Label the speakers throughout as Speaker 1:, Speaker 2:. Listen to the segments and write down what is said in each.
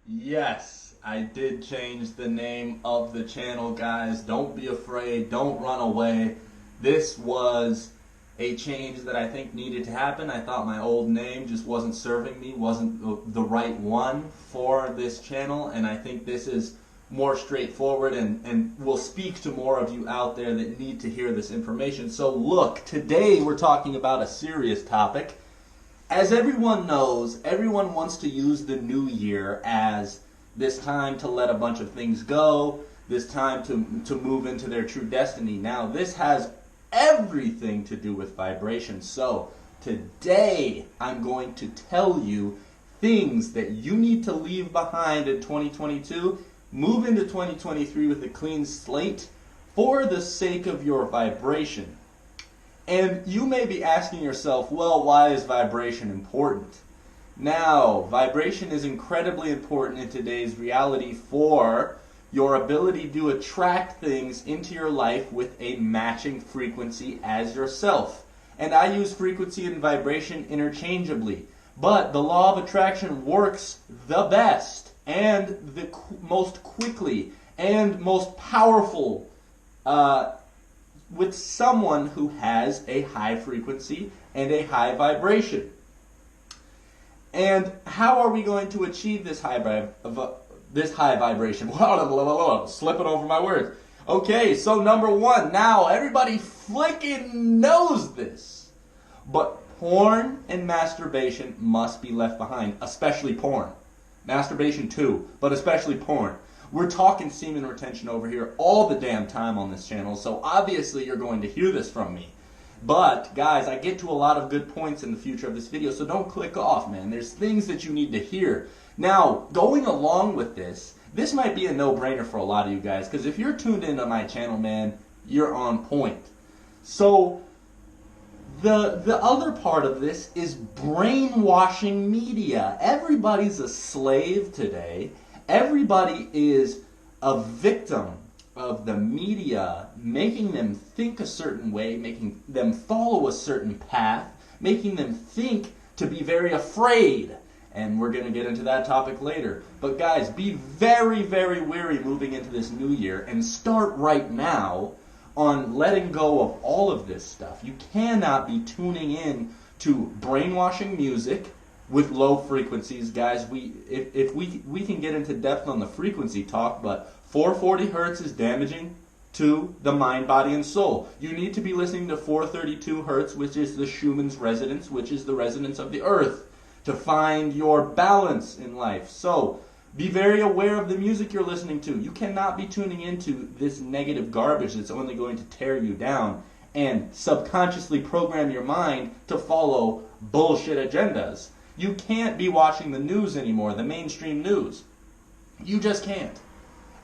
Speaker 1: Yes, I did change the name of the channel, guys. Don't be afraid. Don't run away. This was a change that I think needed to happen. I thought my old name just wasn't serving me, wasn't the right one for this channel, and I think this is more straightforward and will speak to more of you out there that need to hear this information. So look, today we're talking about a serious topic. As everyone knows, everyone wants to use the new year as this time to let a bunch of things go, this time to move into their true destiny. Now, this has everything to do with vibration. So, today I'm going to tell you things that you need to leave behind in 2022, move into 2023 with a clean slate for the sake of your vibration. And you may be asking yourself, well, why is vibration important? Now, vibration is incredibly important in today's reality for your ability to attract things into your life with a matching frequency as yourself. And I use frequency and vibration interchangeably. But the law of attraction works the best and the most quickly and most powerful with someone who has a high frequency and a high vibration. And how are we going to achieve this high vibration? Slipping over my words. Okay, so number one. Now, everybody flicking knows this. But porn and masturbation must be left behind, especially porn. Masturbation too, but especially porn. We're talking semen retention over here all the damn time on this channel, so obviously you're going to hear this from me. But, guys, I get to a lot of good points in the future of this video, so don't click off, man. There's things that you need to hear. Now, going along with this might be a no-brainer for a lot of you guys, because if you're tuned into my channel, man, you're on point. So, the other part of this is brainwashing media. Everybody's a slave today. Everybody is a victim of the media making them think a certain way, making them follow a certain path, making them think to be very afraid. And we're going to get into that topic later. But guys, be very, very wary moving into this new year and start right now on letting go of all of this stuff. You cannot be tuning in to brainwashing music with low frequencies, guys. If we can get into depth on the frequency talk, but 440 hertz is damaging to the mind, body, and soul. You need to be listening to 432 hertz, which is the Schumann's resonance, which is the resonance of the earth, to find your balance in life. So, be very aware of the music you're listening to. You cannot be tuning into this negative garbage that's only going to tear you down and subconsciously program your mind to follow bullshit agendas. You can't be watching the news anymore, the mainstream news. You just can't.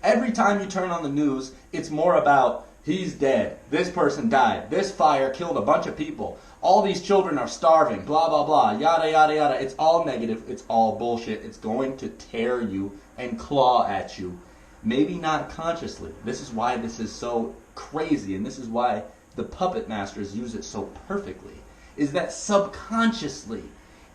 Speaker 1: Every time you turn on the news, it's more about, he's dead, this person died, this fire killed a bunch of people, all these children are starving, blah, blah, blah, yada, yada, yada. It's all negative, it's all bullshit. It's going to tear you and claw at you. Maybe not consciously. This is why this is so crazy, and this is why the puppet masters use it so perfectly, is that subconsciously,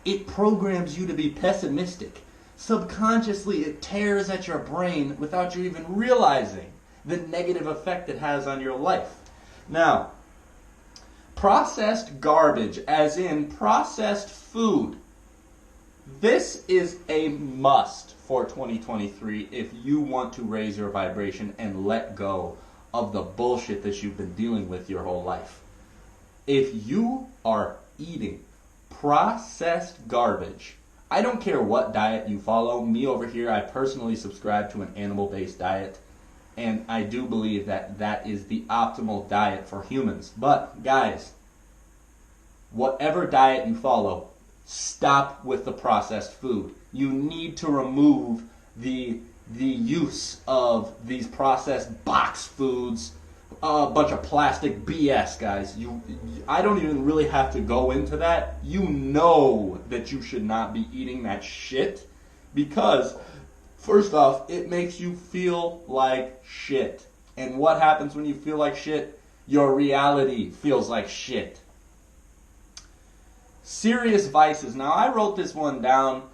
Speaker 1: it programs you to be pessimistic. Subconsciously, it tears at your brain without you even realizing the negative effect it has on your life. Now, processed garbage, as in processed food. This is a must for 2023 if you want to raise your vibration and let go of the bullshit that you've been dealing with your whole life. If you are eating processed garbage, I don't care what diet you follow. Me over here, I personally subscribe to an animal-based diet, and I do believe that that is the optimal diet for humans. But guys, whatever diet you follow, stop with the processed food. You need to remove the use of these processed box foods, a bunch of plastic BS, guys. I don't even really have to go into that. You know that you should not be eating that shit because, first off, it makes you feel like shit. And what happens when you feel like shit? Your reality feels like shit. Serious vices. Now, I wrote this one down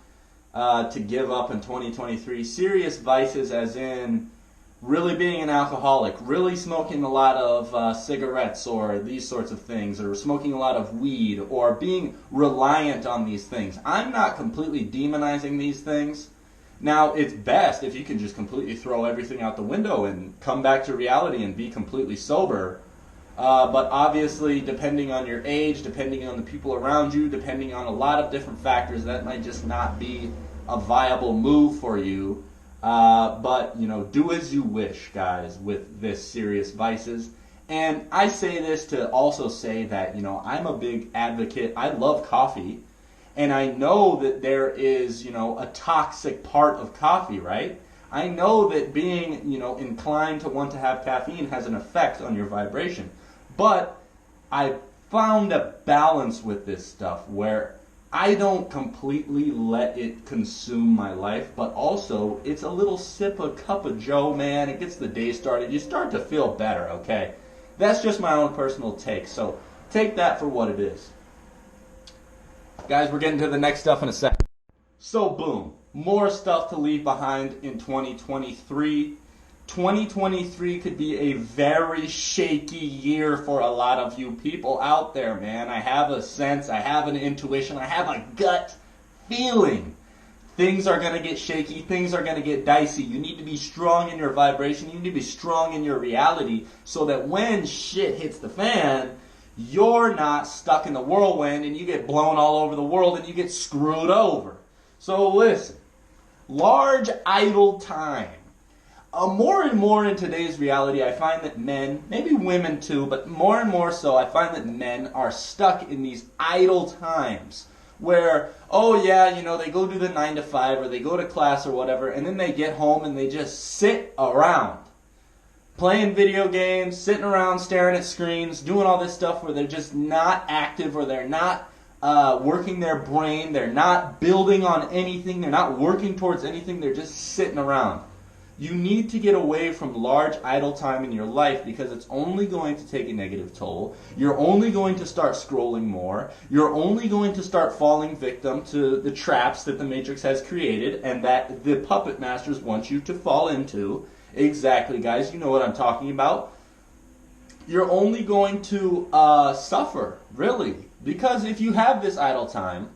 Speaker 1: to give up in 2023. Serious vices as in really being an alcoholic, really smoking a lot of cigarettes or these sorts of things, or smoking a lot of weed, or being reliant on these things. I'm not completely demonizing these things. Now, it's best if you can just completely throw everything out the window and come back to reality and be completely sober. But obviously, depending on your age, depending on the people around you, depending on a lot of different factors, that might just not be a viable move for you. But, do as you wish, guys, with this serious vices. And I say this to also say that, I'm a big advocate. I love coffee. And I know that there is, a toxic part of coffee, right? I know that being, inclined to want to have caffeine has an effect on your vibration. But I found a balance with this stuff where I don't completely let it consume my life, but also it's a little sip, a cup of joe, man. It gets the day started. You start to feel better, okay? That's just my own personal take. So take that for what it is. Guys, we're getting to the next stuff in a second. So boom, more stuff to leave behind in 2023. 2023 could be a very shaky year for a lot of you people out there, man. I have a sense, I have an intuition, I have a gut feeling. Things are going to get shaky, things are going to get dicey. You need to be strong in your vibration, you need to be strong in your reality so that when shit hits the fan, you're not stuck in the whirlwind and you get blown all over the world and you get screwed over. So listen, large idle time. More and more in today's reality, I find that men, maybe women too, but more and more so, I find that men are stuck in these idle times where, they go do the 9 to 5 or they go to class or whatever, and then they get home and they just sit around. Playing video games, sitting around staring at screens, doing all this stuff where they're just not active or they're not working their brain, they're not building on anything, they're not working towards anything, they're just sitting around. You need to get away from large idle time in your life because it's only going to take a negative toll. You're only going to start scrolling more. You're only going to start falling victim to the traps that the Matrix has created and that the puppet masters want you to fall into. Exactly, guys. You know what I'm talking about. You're only going to suffer, really. Because if you have this idle time,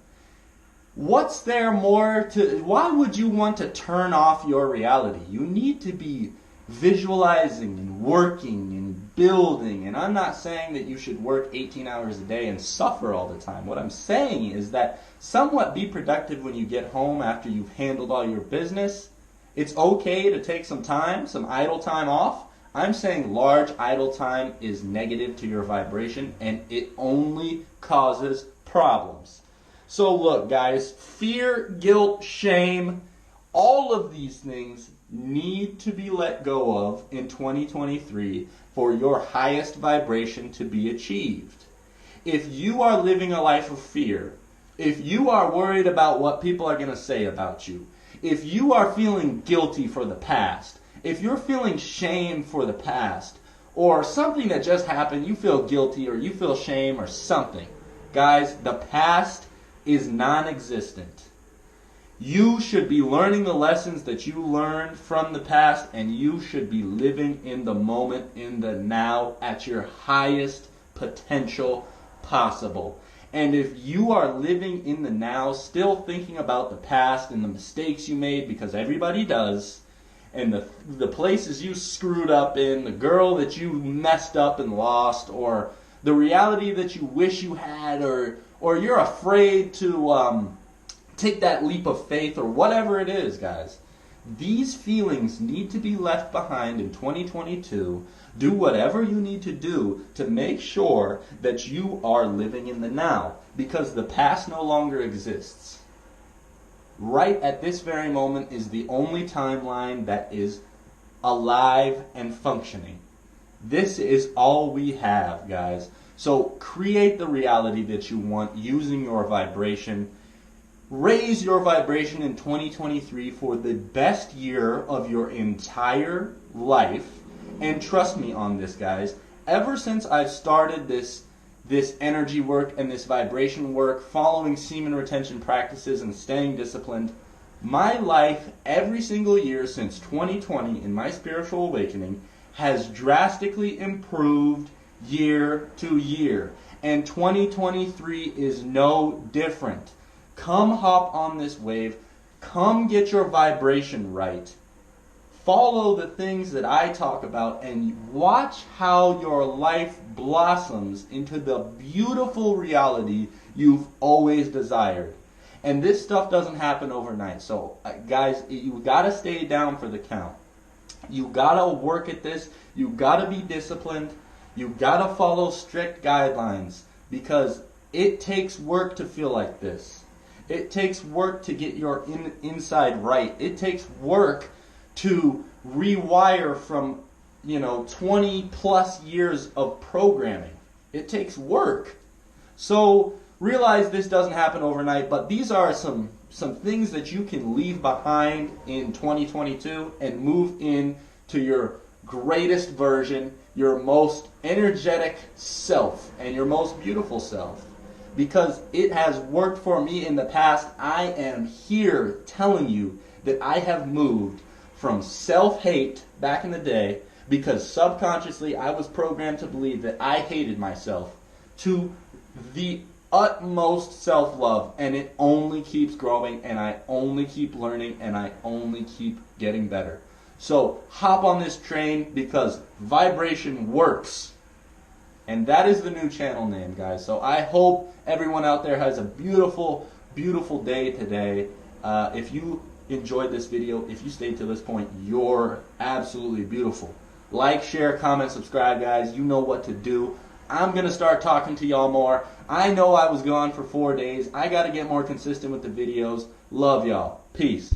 Speaker 1: what's there more to... Why would you want to turn off your reality? You need to be visualizing and working and building. And I'm not saying that you should work 18 hours a day and suffer all the time. What I'm saying is that somewhat be productive when you get home after you've handled all your business. It's okay to take some time, some idle time off. I'm saying large idle time is negative to your vibration and it only causes problems. So look, guys, fear, guilt, shame, all of these things need to be let go of in 2023 for your highest vibration to be achieved. If you are living a life of fear, if you are worried about what people are going to say about you, if you are feeling guilty for the past, if you're feeling shame for the past, or something that just happened, you feel guilty or you feel shame or something, guys, the past is non-existent. You should be learning the lessons that you learned from the past, and you should be living in the moment, in the now, at your highest potential possible. And if you are living in the now, still thinking about the past and the mistakes you made, because everybody does, and the places you screwed up in, the girl that you messed up and lost, or the reality that you wish you had, or you're afraid to take that leap of faith, or whatever it is, guys. These feelings need to be left behind in 2022. Do whatever you need to do to make sure that you are living in the now, because the past no longer exists. Right at this very moment is the only timeline that is alive and functioning. This is all we have, guys. So create the reality that you want using your vibration. Raise your vibration in 2023 for the best year of your entire life. And trust me on this, guys. Ever since I've started this energy work and this vibration work, following semen retention practices and staying disciplined, My life every single year since 2020 in my spiritual awakening has drastically improved year to year. And 2023 is no different. Come hop on this wave. Come get your vibration right. Follow the things that I talk about and watch how your life blossoms into the beautiful reality you've always desired. And this stuff doesn't happen overnight. So, guys, you got to stay down for the count. You got to work at this. You got to be disciplined. You got to follow strict guidelines because it takes work to feel like this. It takes work to get your inside right. It takes work to rewire from, 20 plus years of programming. It takes work. So realize this doesn't happen overnight, but these are some things that you can leave behind in 2022 and move in to your greatest version, your most energetic self, and your most beautiful self. Because it has worked for me in the past, I am here telling you that I have moved from self-hate back in the day, because subconsciously I was programmed to believe that I hated myself, to the utmost self-love, and it only keeps growing, and I only keep learning, and I only keep getting better. So hop on this train because vibration works. And that is the new channel name, guys. So I hope everyone out there has a beautiful, beautiful day today. If you enjoyed this video, if you stayed to this point, you're absolutely beautiful. Like, share, comment, subscribe, guys. You know what to do. I'm going to start talking to y'all more. I know I was gone for 4 days. I got to get more consistent with the videos. Love y'all. Peace.